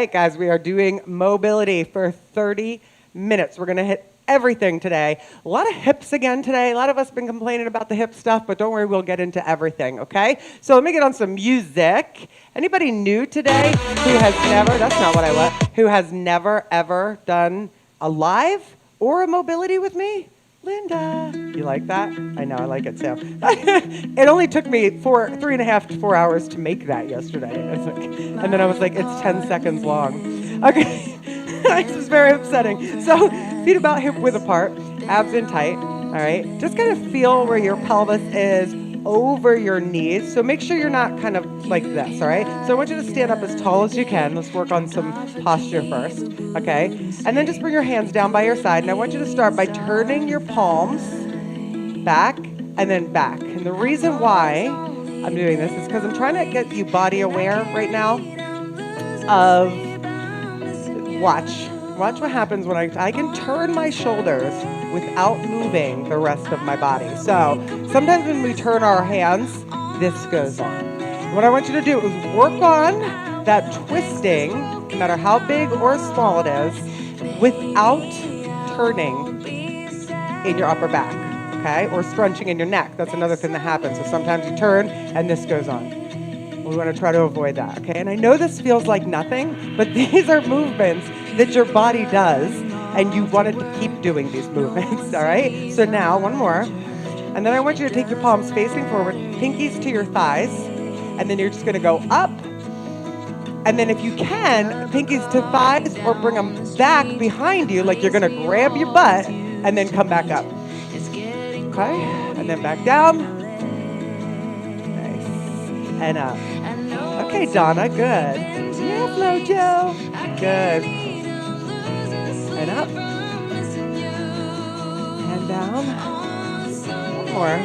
right, guys, we are doing mobility for 30 minutes. We're going to hit everything today. A lot of hips again today. A lot of us have been complaining about the hip stuff, but don't worry, we'll get into everything, okay? So let me get on some music. Anybody new today who has never, that's not what I want, who has never, ever done a live or a mobility with me? Linda, you like that? I know, I like it too. It only took me 3.5 to 4 hours to make that yesterday. And then I was like, it's 10 seconds long. Okay, this is very upsetting. So feet about hip width apart, abs in tight, all right? Just kind of feel where your pelvis is over your knees. So make sure you're not kind of like this, all right? So I want you to stand up as tall as you can. Let's work on some posture first, okay? And then just bring your hands down by your side. And I want you to start by turning your palms back and then back. And the reason why I'm doing this is because I'm trying to get you body aware right now of, watch what happens when I can turn my shoulders without moving the rest of my body. So sometimes when we turn our hands, this goes on. What I want you to do is work on that twisting, no matter how big or small it is, without turning in your upper back, okay? Or scrunching in your neck. That's another thing that happens. So sometimes you turn and this goes on. We want to try to avoid that, okay? And I know this feels like nothing, but these are movements that your body does, and you wanted to keep doing these movements, all right? So now, one more. And then I want you to take your palms facing forward, pinkies to your thighs, and then you're just gonna go up. And then if you can, pinkies to thighs, or bring them back behind you, like you're gonna grab your butt, and then come back up. Okay, and then back down. Nice, and up. Okay, Donna, good. Yeah, Flojo, good. And up, and down, one more,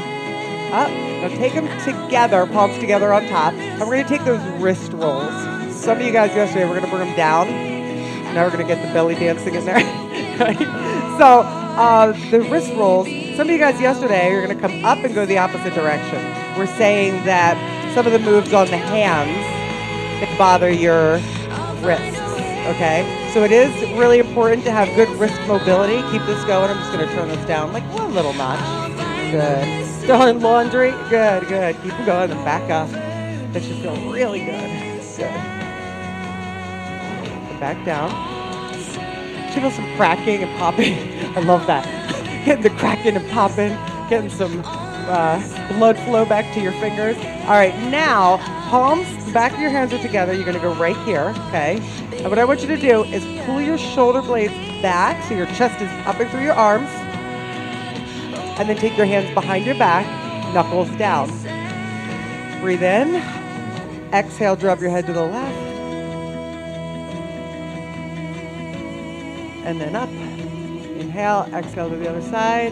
up. Now take them together, palms together on top, and we're going to take those wrist rolls. Some of you guys yesterday, we're going to bring them down. Now we're going to get the belly dancing in there. Right? So the wrist rolls, some of you guys yesterday, you're going to come up and go the opposite direction. We're saying that some of the moves on the hands can bother your wrists, okay? So it is really important to have good wrist mobility. Keep this going. I'm just going to turn this down like one little notch. Good. Still in laundry? Good, good. Keep them going and back up. That should feel really good. Good. And back down. Should feel some cracking and popping. I love that. Getting the cracking and popping. Getting some blood flow back to your fingers. All right, now palms, the back of your hands are together. You're going to go right here, okay? And what I want you to do is pull your shoulder blades back so your chest is up and through your arms. And then take your hands behind your back, knuckles down. Breathe in. Exhale, drop your head to the left. And then up. Inhale, exhale to the other side.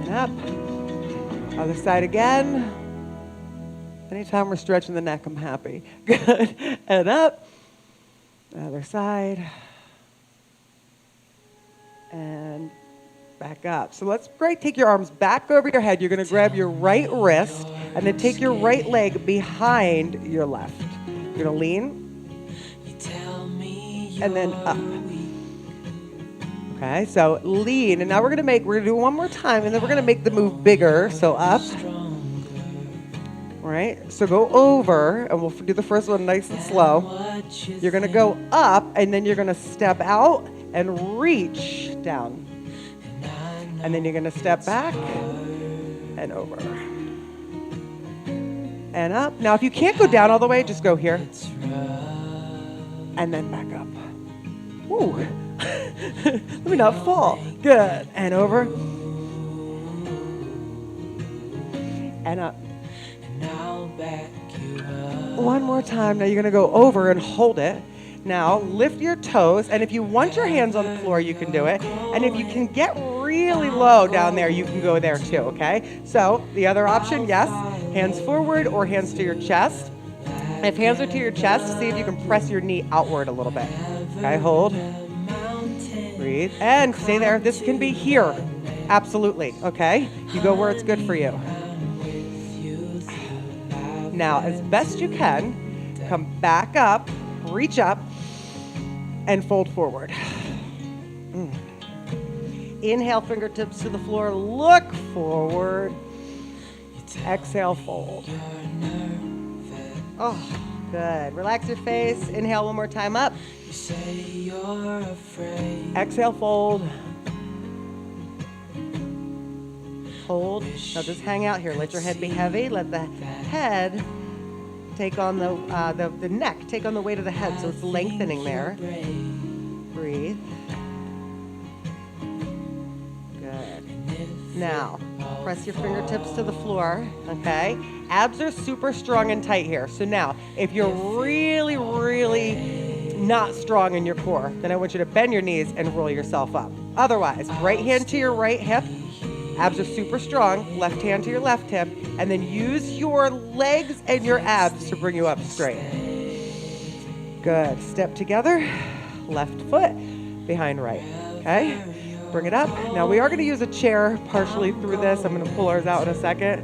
And up. Other side again. Anytime we're stretching the neck, I'm happy. Good. And up. Other side. And back up. So let's take your arms back over your head. You're going to grab your right wrist and then take your right leg behind your left. You're going to lean and then up. Okay, so lean. And now we're going to do it one more time, and then we're going to make the move bigger. So up. All right, so go over, and we'll do the first one nice and slow. You're going to go up, and then you're going to step out and reach down. And then you're going to step back and over. And up. Now, if you can't go down all the way, just go here. And then back up. Ooh. Let me not fall. Good. And over. And up. One more time. Now you're going to go over and hold it. Now lift your toes, and if you want your hands on the floor, you can do it. And if you can get really low down there, you can go there too, okay? So the other option, yes, hands forward or hands to your chest. If hands are to your chest, see if you can press your knee outward a little bit. Okay, hold. Breathe, and stay there. This can be here, absolutely, okay? You go where it's good for you. Now, as best you can, back up, reach up, and fold forward. Inhale, fingertips to the floor, look forward. Exhale, fold. Oh, good. Relax your face. Inhale one more time up. Exhale, fold. Hold. Now just hang out here. Let your head be heavy. Let the head take on the neck, take on the weight of the head, so it's lengthening there. Breathe. Good. Now, press your fingertips to the floor, okay? Abs are super strong and tight here. So now, if you're really, really not strong in your core, then I want you to bend your knees and roll yourself up. Otherwise, right hand to your right hip, abs are super strong, left hand to your left hip, and then use your legs and your abs to bring you up straight. Good. Step together, left foot behind right, okay? Bring it up. Now we are going to use a chair partially through this. I'm going to pull ours out in a second.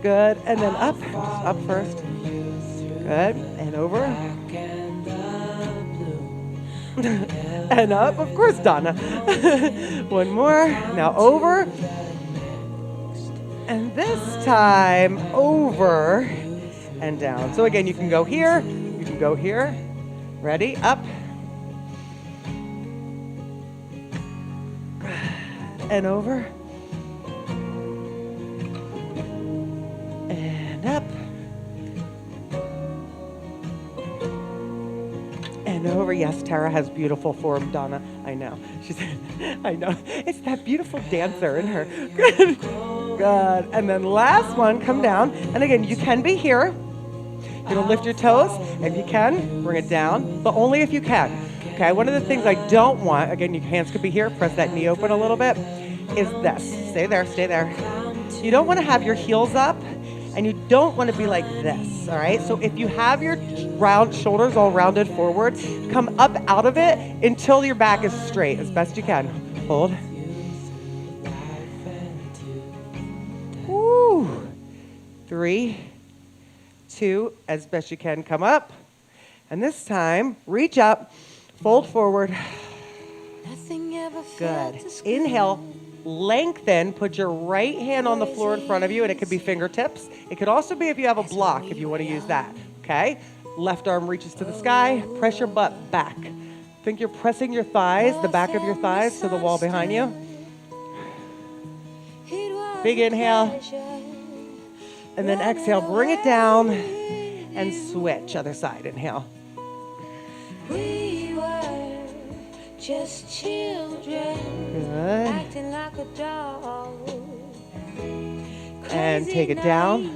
Good. And then up. Just up first. Good. And over. And up. Of course, Donna. One more. Now over. And this time over and down. So again, you can go here. You can go here. Ready? Up. And over, and up, and over. Yes, Tara has beautiful form, Donna. I know. She said, I know. It's that beautiful dancer in her. Good. Good. And then last one, come down. And again, you can be here. You're gonna lift your toes. If you can, bring it down, but only if you can. Okay, one of the things I don't want, again, your hands could be here, press that knee open a little bit, is this. Stay there, stay there. You don't want to have your heels up, and you don't want to be like this, all right? So if you have your round shoulders all rounded forward, come up out of it until your back is straight as best you can. Hold. Woo. 3, 2, as best you can, come up. And this time, reach up. Fold forward. Good. Inhale, lengthen. Put your right hand on the floor in front of you, and it could be fingertips. It could also be if you have a block, if you want to use that. Okay? Left arm reaches to the sky. Press your butt back. Think you're pressing your thighs, the back of your thighs, to the wall behind you. Big inhale. And then exhale. Bring it down and switch. Other side. Inhale. Just children. Good. Acting like a dog. And take it down.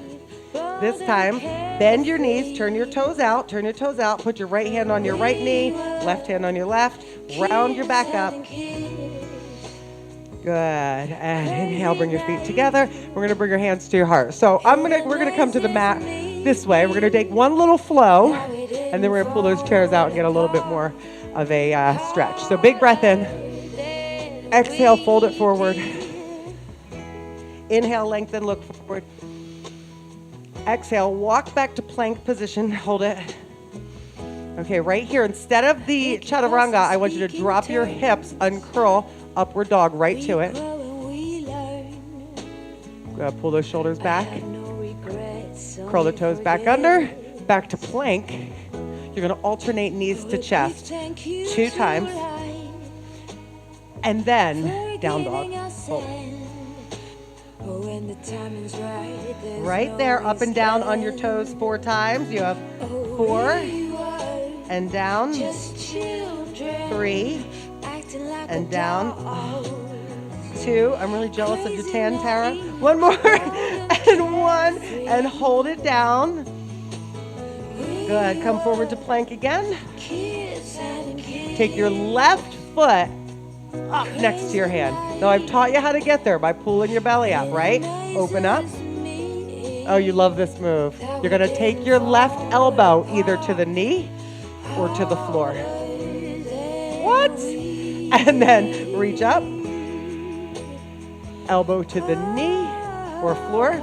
This time, bend your knees, turn your toes out, put your right hand on your right knee, left hand on your left, round your back up. Good. And inhale, bring your feet together. We're gonna bring your hands to your heart. So we're gonna come to the mat this way. We're gonna take one little flow, and then we're gonna pull those chairs out and get a little bit more of a stretch. So big breath in. Exhale, fold it forward. Inhale, lengthen, look forward. Exhale, walk back to plank position. Hold it. Okay, right here, instead of the chaturanga, I want you to drop your hips, uncurl, upward dog, right to it. Pull those shoulders back. Curl the toes back under. Back to plank. You're going to alternate knees to chest 2 times. And then down dog. Hold. Right there, up and down on your toes 4 times. You have 4. And down. 3. And down. 2. I'm really jealous of your tan, Tara. 1 more. And 1. And hold it down. Good. Come forward to plank again. Take your left foot up next to your hand. Now, I've taught you how to get there by pulling your belly up, right? Open up. Oh, you love this move. You're going to take your left elbow either to the knee or to the floor. What? And then reach up. Elbow to the knee or floor.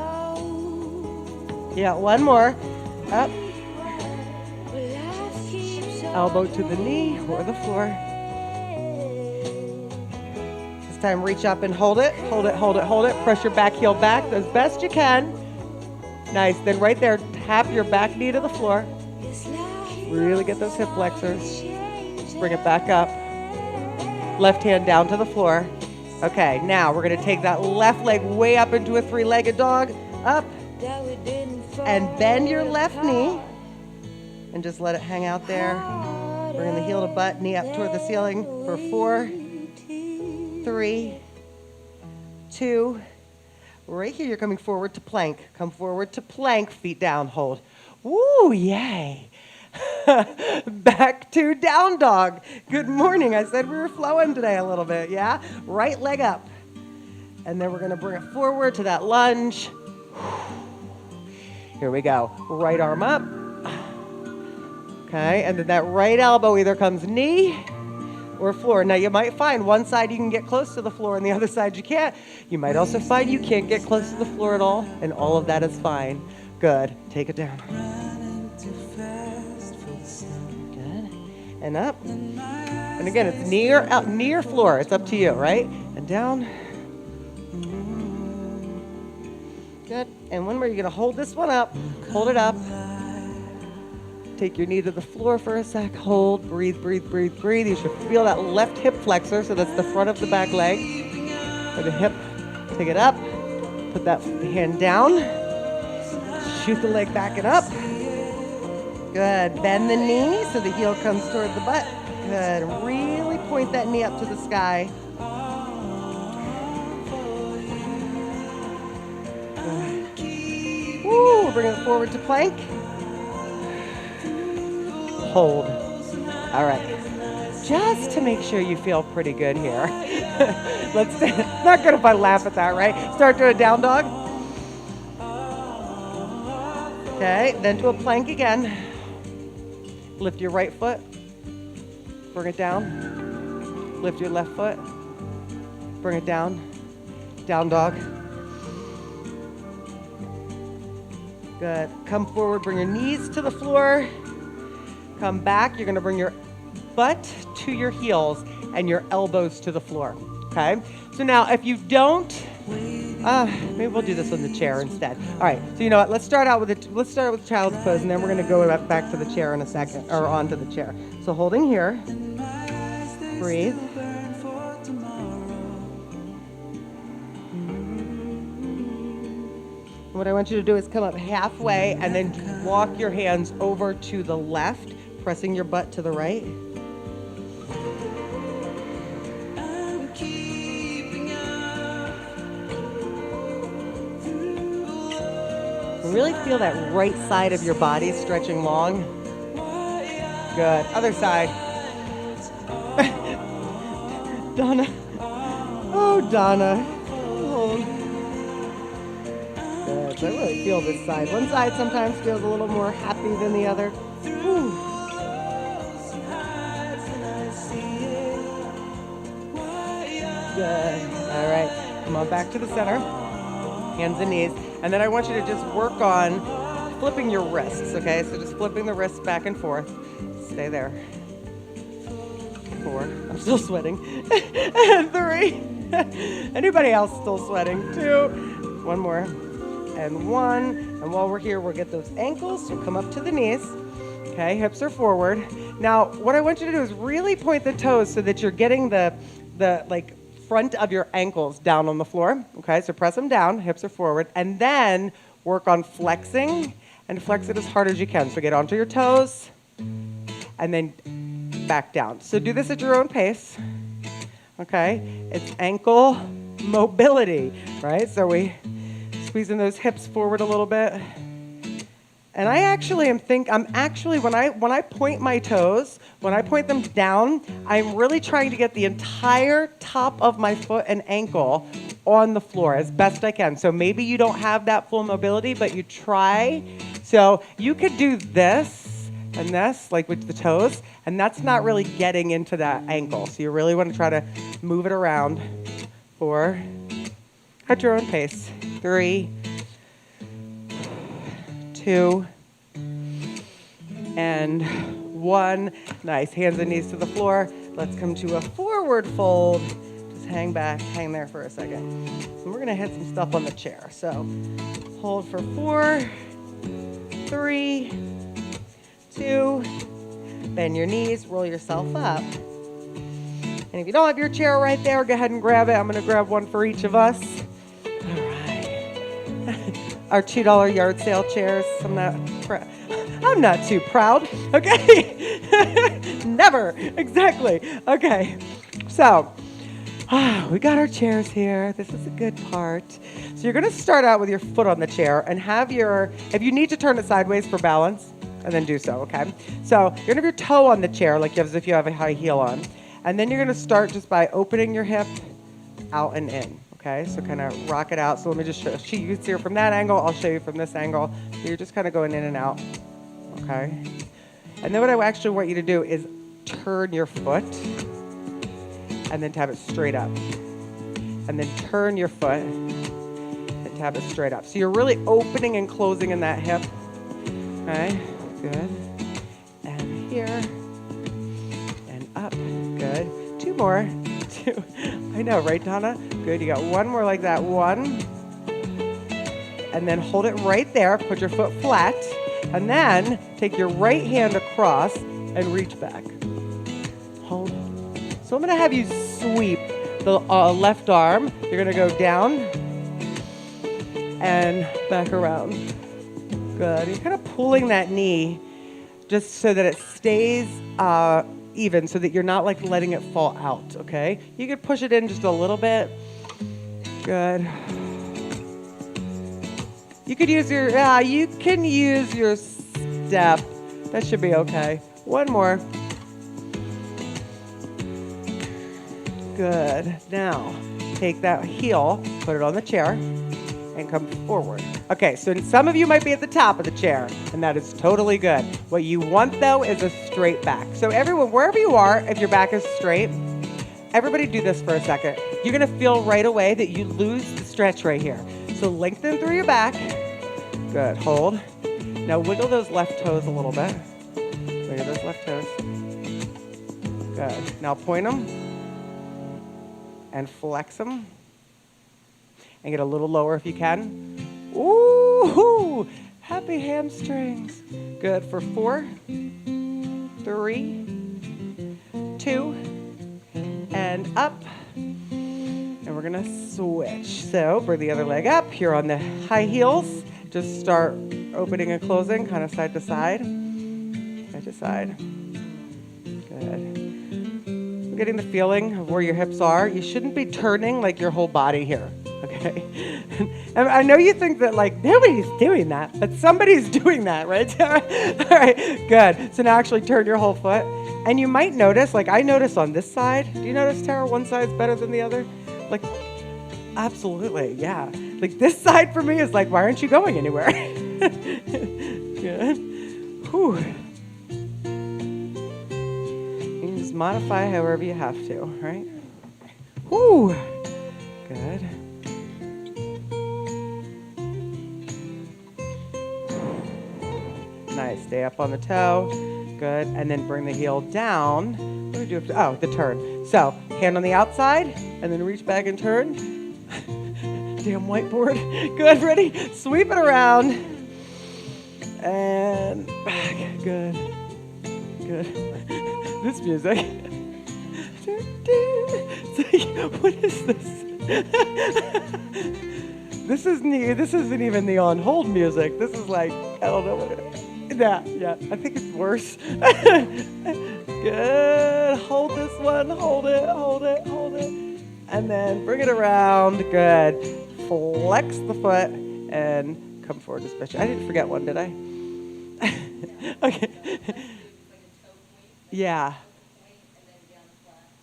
Yeah, 1 more. Up. elbow to the knee or the floor. This time reach up and hold it, hold it, hold it, hold it. Press your back heel back as best you can. Nice, then right there, tap your back knee to the floor. Really get those hip flexors. Bring it back up. Left hand down to the floor. Okay, now we're gonna take that left leg way up into a three-legged dog. Up, and bend your left knee, and just let it hang out there. Bring the heel to butt, knee up toward the ceiling for 4, 3, 2. Right here, you're coming forward to plank. Come forward to plank, feet down, hold. Woo, yay. Back to down dog. Good morning. I said we were flowing today a little bit, yeah? Right leg up. And then we're gonna bring it forward to that lunge. Here we go. Right arm up. Okay, and then that right elbow either comes knee or floor. Now you might find one side you can get close to the floor and the other side you can't. You might also find you can't get close to the floor at all, and all of that is fine. Good. Take it down. Good. And up. And again, it's knee or floor. It's up to you, right? And down. Good. And one more, you're gonna hold this one up. Hold it up. Take your knee to the floor for a sec. Hold, breathe, breathe, breathe, breathe. You should feel that left hip flexor, so that's the front of the back leg. Or the hip. Take it up. Put that hand down. Shoot the leg back and up. Good. Bend the knee so the heel comes toward the butt. Good. Really point that knee up to the sky. Good. Woo, bring it forward to plank. Hold. All right. Just to make sure you feel pretty good here. Not good if I laugh at that, right? Start to a down dog. Okay, then to a plank again. Lift your right foot. Bring it down. Lift your left foot. Bring it down. Down dog. Good. Come forward, bring your knees to the floor. Come back, you're gonna bring your butt to your heels and your elbows to the floor, okay? So now if you don't, maybe we'll do this on the chair instead. All right, so you know what, let's start with child's pose, and then we're gonna go back to the chair in a second, or onto the chair. So holding here, breathe. What I want you to do is come up halfway and then walk your hands over to the left, pressing your butt to the right. Really feel that right side of your body stretching long. Good. Other side. Donna. Oh, Donna. Hold. Good. So I really feel this side. One side sometimes feels a little more happy than the other. Whew. Good. All right. Come on back to the center. Hands and knees. And then I want you to just work on flipping your wrists, okay? So just flipping the wrists back and forth. Stay there. 4. I'm still sweating. 3. Anybody else still sweating? 2. One more. And 1. And while we're here, we'll get those ankles. So come up to the knees. Okay, hips are forward. Now, what I want you to do is really point the toes so that you're getting the front of your ankles down on the floor. Okay, so press them down, hips are forward, and then work on flexing, and flex it as hard as you can. So get onto your toes, and then back down. So do this at your own pace. Okay, it's ankle mobility, right? So we squeezing those hips forward a little bit. And I actually when I point my toes, when I point them down, I'm really trying to get the entire top of my foot and ankle on the floor as best I can. So maybe you don't have that full mobility, but you try. So you could do this and this, like with the toes, and that's not really getting into that ankle. So you really want to try to move it around. 4, at your own pace. 3, 2, and 1. Nice. Hands and knees to the floor. Let's come to a forward fold. Just hang back, hang there for a second. And we're going to hit some stuff on the chair. So hold for 4, 3, 2. Bend your knees, roll yourself up. And if you don't have your chair right there, go ahead and grab it. I'm going to grab one for each of us. All right. Our $2 yard sale chairs. I'm not too proud. Okay. Never. Exactly. Okay. So we got our chairs here. This is a good part. So you're going to start out with your foot on the chair and have if you need to turn it sideways for balance, and then do so, okay? So you're going to have your toe on the chair like as if you have a high heel on. And then you're going to start just by opening your hip out and in, okay? So kind of rock it out. So let me just show you. You can see it from that angle. I'll show you from this angle. So you're just kind of going in and out, okay? And then what I actually want you to do is turn your foot and then tap it straight up. And then turn your foot and tap it straight up. So you're really opening and closing in that hip, okay? Good. And here. And up. Good. 2 more. 2. I know, right, Donna? Good. You got 1 more like that. 1. And then hold it right there. Put your foot flat. And then take your right hand across and reach back. Hold. So I'm going to have you sweep the left arm. You're going to go down and back around. Good. You're kind of pulling that knee just so that it stays even, so that you're not like letting it fall out, okay? You could push it in just a little bit. Good. You could use you can use your step. That should be okay. 1 more. Good. Now, take that heel, put it on the chair, and come forward. Okay, so some of you might be at the top of the chair, and that is totally good. What you want, though, is a straight back. So everyone, wherever you are, if your back is straight, everybody do this for a second. You're going to feel right away that you lose the stretch right here. So lengthen through your back. Good. Hold. Now wiggle those left toes a little bit. Wiggle those left toes. Good. Now point them and flex them. And get a little lower if you can. Ooh, happy hamstrings. Good for 4, 3, 2, and up. And we're gonna switch. So bring the other leg up. You're on the high heels. Just start opening and closing, kind of side to side. Side to side. Good. We're getting the feeling of where your hips are. You shouldn't be turning like your whole body here. Okay. And I know you think that like nobody's doing that, but somebody's doing that, right? All right, good. So now actually turn your whole foot. And you might notice, like I notice on this side, do you notice, Tara, one side's better than the other? Like, absolutely, yeah. Like this side for me is like, why aren't you going anywhere? Good. Whew. You can just modify however you have to, right? Whew. Good. Nice. Stay up on the toe. Good. And then bring the heel down. What do we do? Oh, the turn. So, hand on the outside, and then reach back and turn. Damn whiteboard. Good. Ready? Sweep it around. And back. Good. Good. This music. What is this? This isn't even the on hold music. This is like, I don't know what it is. Yeah, I think it's worse. Good. Hold this one. Hold it. And then bring it around. Good. Flex the foot and come forward to special. I didn't forget one, did I? Okay. Yeah.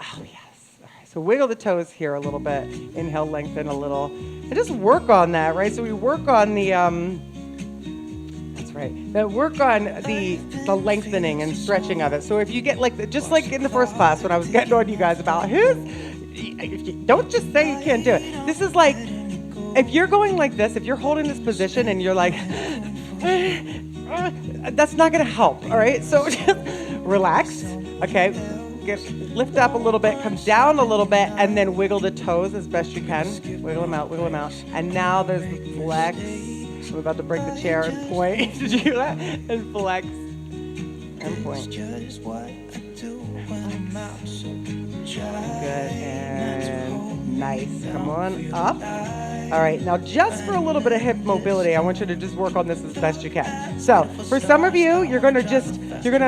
Oh, yes. All right. So wiggle the toes here a little bit. Inhale, lengthen a little. And just work on that, right? So we work on the, that's right. Work on the lengthening and stretching of it. So if you get like, just like in the first class when I was getting on you guys about don't just say you can't do it. This is like, if you're going like this, if you're holding this position and you're like, that's not going to help, all right? So just Relax. Okay. Lift up a little bit, come down a little bit, and then wiggle the toes as best you can. Wiggle them out, wiggle them out. And now there's the flex. I'm about to break the chair and point. Did you hear that? And flex and point. Good and nice. Come on up. All right, now just for a little bit of hip mobility, I want you to just work on this as best you can. So for some of you, you're gonna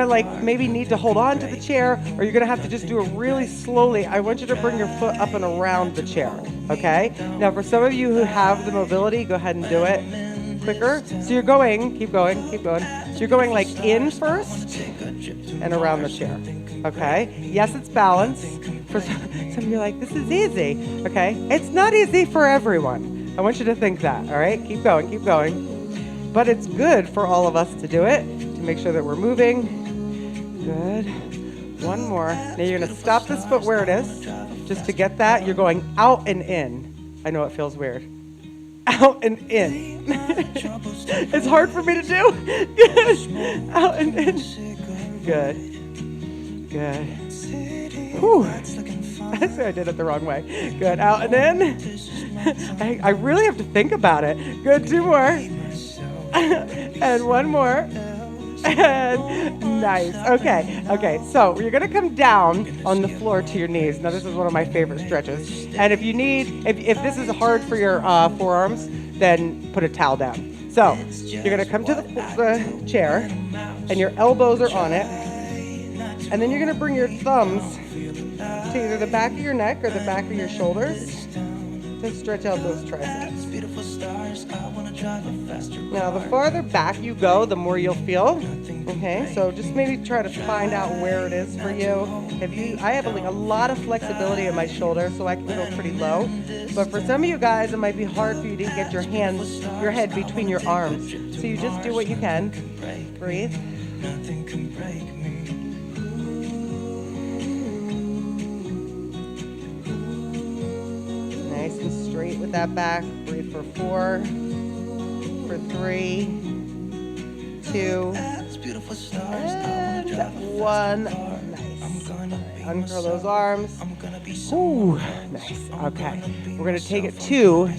like maybe need to hold on to the chair, or you're gonna have to just do it really slowly. I want you to bring your foot up and around the chair, okay? Now for some of you who have the mobility, go ahead and do it quicker. So you're going, keep going. So you're going like in first and around the chair, okay? Yes, it's balanced. For some of you are like, this is easy, okay? It's not easy for everyone. I want you to think that, all right? Keep going. But it's good for all of us to do it, to make sure that we're moving. Good. One more. Now you're gonna stop this foot where it is. Just to get that, you're going out and in. I know it feels weird. Out and in. It's hard for me to do. Good. Out and in. Good. Whew. I say I did it the wrong way. Good. Out and in. I really have to think about it. Good. 2 more. And 1 more. And nice. Okay. So you're gonna come down on the floor to your knees. Now this is one of my favorite stretches. And if you need, if this is hard for your forearms, then put a towel down. So you're gonna come to the chair, and your elbows are on it, and then you're gonna bring your thumbs to either the back of your neck or the back of your shoulders to stretch out those triceps. Now, the farther back you go, the more you'll feel. Okay, so just maybe try to find out where it is for you. I have a lot of flexibility in my shoulder, so I can go pretty low. But for some of you guys, it might be hard for you to get your head between your arms. So you just do what you can. Breathe. Nice and straight with that back. Breathe for 4, for 3, 2, and 1. Nice. Uncurl those arms. Ooh, nice. Okay. We're going to take it to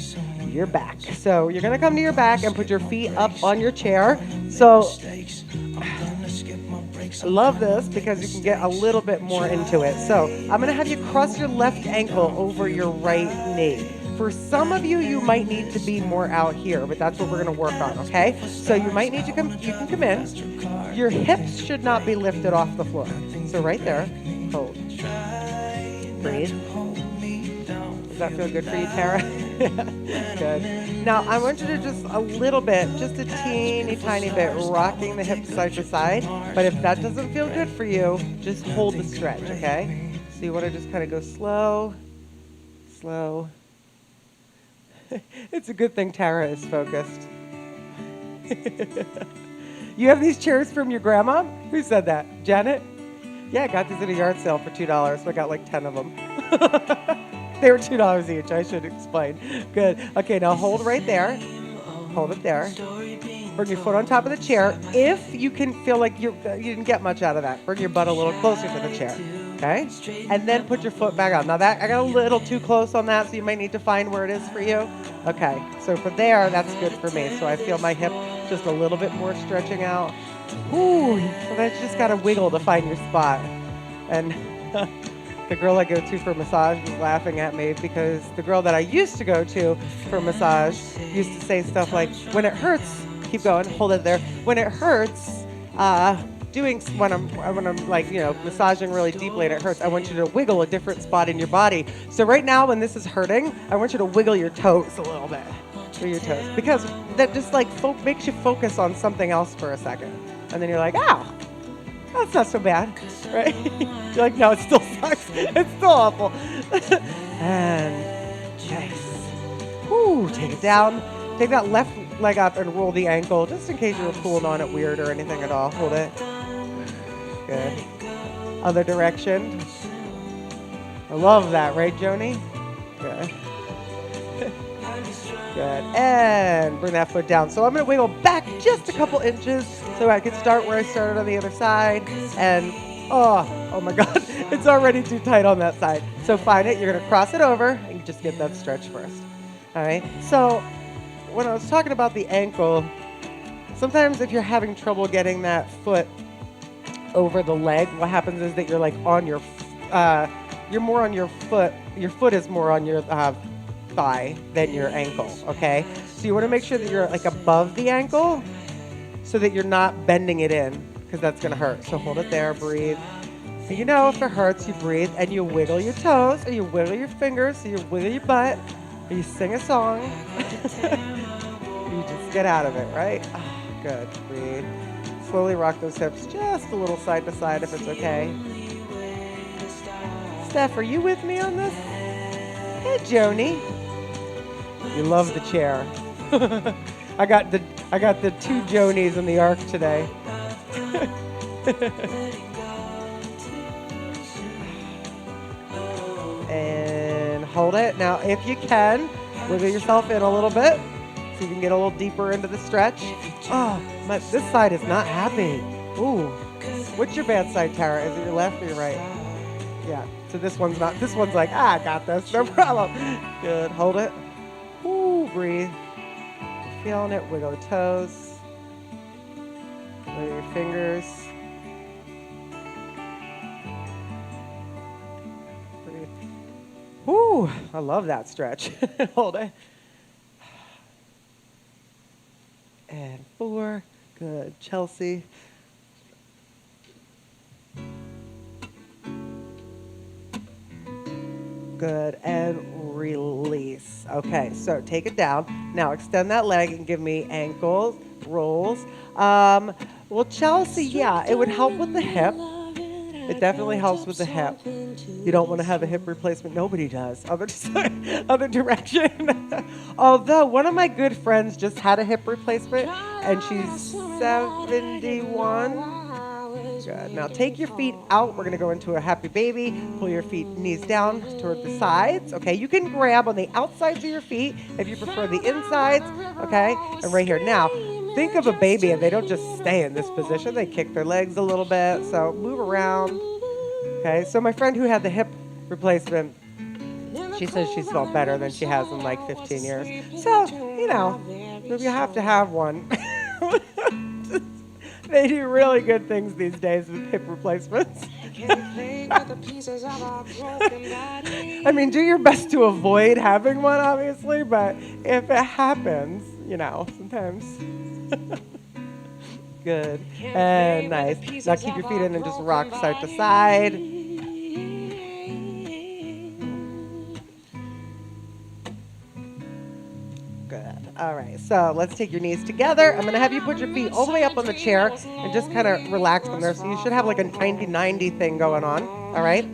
your back. So you're going to come to your back and put your feet up on your chair. So I love this because you can get a little bit more into it. So I'm going to have you cross your left ankle over your right knee. For some of you, you might need to be more out here, but that's what we're going to work on, okay? So you might need to come, you can come in. Your hips should not be lifted off the floor. So right there, hold. Breathe. Does that feel good for you, Tara? Good. Now, I want you to just a little bit, just a teeny tiny bit, rocking the hips side to side. But if that doesn't feel good for you, just hold the stretch, okay? So you want to just kind of go slow. It's a good thing Tara is focused. You have these chairs from your grandma? Who said that? Janet? Yeah, I got these at a yard sale for $2, so I got like 10 of them. They were $2 each, I should explain. Good. Okay, now hold right there. Hold it there. Bring your foot on top of the chair. If you can feel like you didn't get much out of that, bring your butt a little closer to the chair. Okay? And then put your foot back on. Now that I got a little too close on that, so you might need to find where it is for you. Okay, so for there, that's good for me. So I feel my hip just a little bit more stretching out. Ooh, so that's just got to wiggle to find your spot. And the girl I go to for massage was laughing at me because the girl that I used to go to for massage used to say stuff like, when it hurts, keep going, hold it there. When it hurts, when I'm like, massaging really deeply and it hurts, I want you to wiggle a different spot in your body. So right now when this is hurting, I want you to wiggle your toes a little bit. Wiggle your toes. Because that just like makes you focus on something else for a second. And then you're like, ow, that's not so bad, right? You're like, no, it still sucks. It's still awful. And nice. Whoo, take it down. Take that left leg up and roll the ankle, just in case you were pulling on it weird or anything at all. Hold it. Good. Other direction. I love that, right, Joni? Good. Good. And bring that foot down. So I'm going to wiggle back just a couple inches so I can start where I started on the other side and Oh my God. It's already too tight on that side. So find it. You're going to cross it over and just get that stretch first. All right. So when I was talking about the ankle, sometimes if you're having trouble getting that foot over the leg, what happens is that you're like on your, you're more on your foot. Your foot is more on your thigh than your ankle. Okay. So you want to make sure that you're like above the ankle so that you're not bending it in, because that's going to hurt. So hold it there, breathe. So you know if it hurts, you breathe, and you wiggle your toes, or you wiggle your fingers, so you wiggle your butt, or you sing a song. You just get out of it, right? Oh, good, breathe. Slowly rock those hips just a little side to side if it's okay. Steph, are you with me on this? Hey, Joni. You love the chair. I got the 2 Jonies in the ark today. And hold it. Now, if you can, wiggle yourself in a little bit so you can get a little deeper into the stretch. Oh, this side is not happy. Ooh. What's your bad side, Tara? Is it your left or your right? Yeah. So this one's like, I got this. No problem. Good. Hold it. Ooh, breathe. You're feeling it. Wiggle the toes. Wiggle your fingers. Ooh, I love that stretch. Hold it. And 4. Good. Chelsea. Good. And release. Okay, so take it down. Now extend that leg and give me ankles, rolls. Well, Chelsea, yeah, it would help with the hip. It definitely helps with the hip. You don't want to have a hip replacement. Nobody does. Other direction. Although one of my good friends just had a hip replacement, and she's 71. Good. Now take your feet out. We're going to go into a happy baby. Pull your knees down toward the sides. Okay. You can grab on the outsides of your feet if you prefer the insides. Okay. And right here. Now, think of a baby, and they don't just stay in this position. They kick their legs a little bit. So move around. Okay. So my friend who had the hip replacement, she says she's felt better than she has in like 15 years. So, you know, if you have to have one. They do really good things these days with hip replacements. I mean, do your best to avoid having one, obviously, but if it happens, you know, sometimes. Good. And nice. Now keep your feet in and just rock side to side. Good. All right. So let's take your knees together. I'm going to have you put your feet all the way up on the chair and just kind of relax them there. So you should have like a 90-90 thing going on. All right.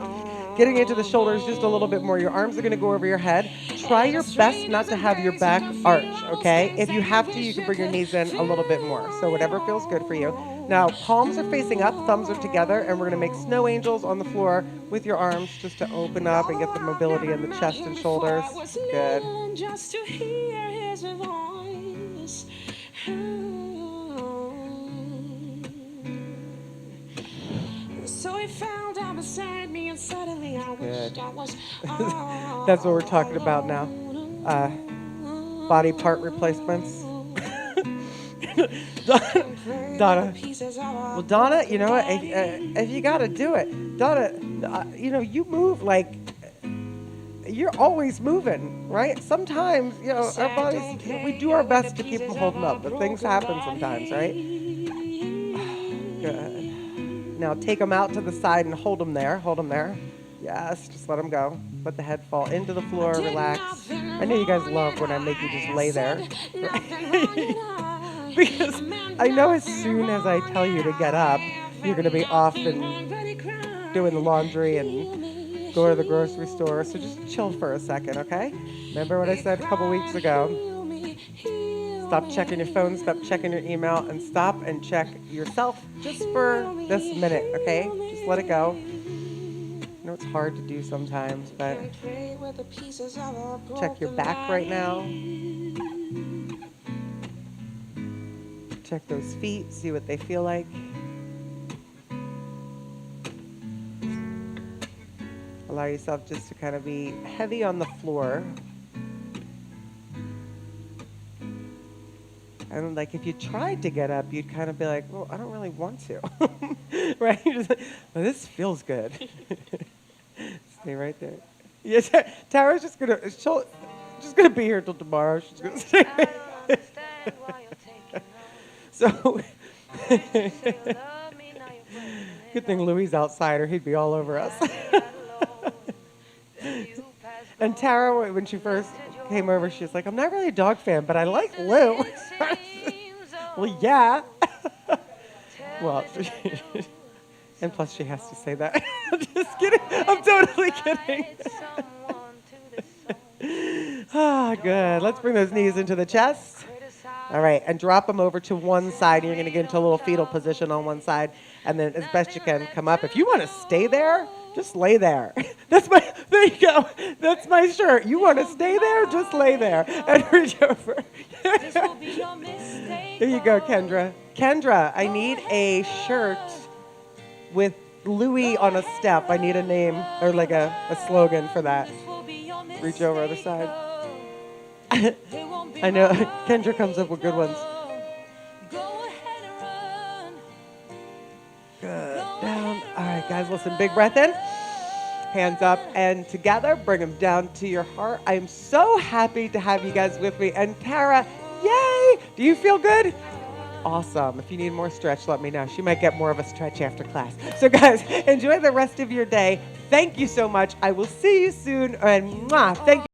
Getting into the shoulders just a little bit more. Your arms are going to go over your head. Try your best not to have your back arch, okay? If you have to, you can bring your knees in a little bit more. So whatever feels good for you. Now, palms are facing up, thumbs are together, and we're going to make snow angels on the floor with your arms just to open up and get the mobility in the chest and shoulders. Good. So he fell down beside me and suddenly I wished I was That's what we're talking about now. Body part replacements. Donna. Well, Donna, you know what? If you got to do it, Donna, you know, you move like you're always moving, right? Sometimes, you know, our bodies, we do our best to keep them holding up, but things happen sometimes, right? Good. Now take them out to the side and hold them there. Hold them there. Yes, just let them go. Let the head fall into the floor. Relax. I know you guys love when I make you just lay there. Because I know as soon as I tell you to get up, you're going to be off and doing the laundry and go to the grocery store. So just chill for a second, okay? Remember what I said a couple weeks ago? Stop checking your phone, stop checking your email, and stop and check yourself just for this minute, okay? Just let it go. I know it's hard to do sometimes, but check your back right now. Check those feet, see what they feel like. Allow yourself just to kind of be heavy on the floor. And like if you tried to get up, you'd kind of be like, well, I don't really want to. Right? You're just like, well, this feels good. Stay right there. Yes, Tara's just gonna be here till tomorrow. She's gonna stay right there. So good thing Louie's outside or he'd be all over us. And Tara, when she first came over, she was like, I'm not really a dog fan, but I like Lou. Well, yeah. Well, and plus she has to say that. I'm just kidding. I'm totally kidding. Ah, good. Let's bring those knees into the chest. All right, and drop them over to one side. You're going to get into a little fetal position on one side, and then as best you can, come up. If you want to stay there, just lay there. There you go. That's my shirt. You want to stay there? Just lay there and reach over. There you go, Kendra. Kendra, I need a shirt with Louie on a step. I need a name or like a slogan for that. Reach over other side. I know Kendra comes up with good ones. Good. Down. All right, guys, listen. Big breath in. Hands up and together. Bring them down to your heart. I am so happy to have you guys with me. And Tara, yay! Do you feel good? Awesome. If you need more stretch, let me know. She might get more of a stretch after class. So guys, enjoy the rest of your day. Thank you so much. I will see you soon. And thank you.